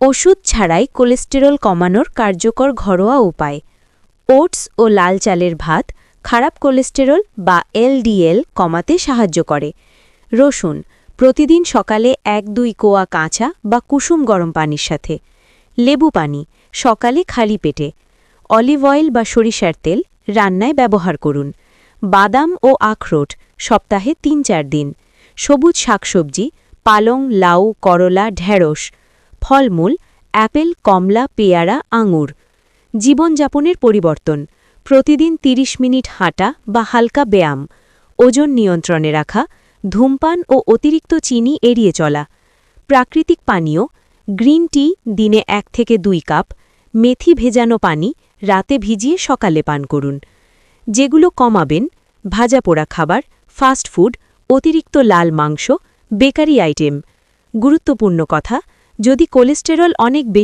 ওষুধ ছাড়াই কোলেস্টেরল কমানোর কার্যকর ঘরোয়া উপায়। ওটস ও লাল চালের ভাত খারাপ কোলেস্টেরল বা এলডিএল কমাতে সাহায্য করে। রসুন প্রতিদিন সকালে ১-২ কোয়া কাঁচা বা কুসুম গরম পানির সাথে। লেবু পানি সকালে খালি পেটে। অলিভ অয়েল বা সরিষার তেল রান্নায় ব্যবহার করুন। বাদাম ও আখরোট সপ্তাহে ৩-৪ দিন। সবুজ শাকসবজি পালং, লাউ, করলা, ঢেঁড়স। ফলমূল অ্যাপেল, কমলা, পেয়ারা, আঙুর। জীবনযাপনের পরিবর্তন প্রতিদিন ৩০ মিনিট হাঁটা বা হালকা ব্যায়াম। ওজন নিয়ন্ত্রণে রাখা, ধূমপান ও অতিরিক্ত চিনি এড়িয়ে চলা। প্রাকৃতিক পানীয় গ্রিন টি দিনে ১-২ কাপ, মেথি ভেজানো পানি রাতে ভিজিয়ে সকালে পান করুন। যেগুলো কমাবেন ভাজা পোড়া খাবার, ফাস্ট ফুড, অতিরিক্ত লাল মাংস, বেকারি আইটেম। গুরুত্বপূর্ণ কথা, যদি কোলেস্টেরল অনেক বেশি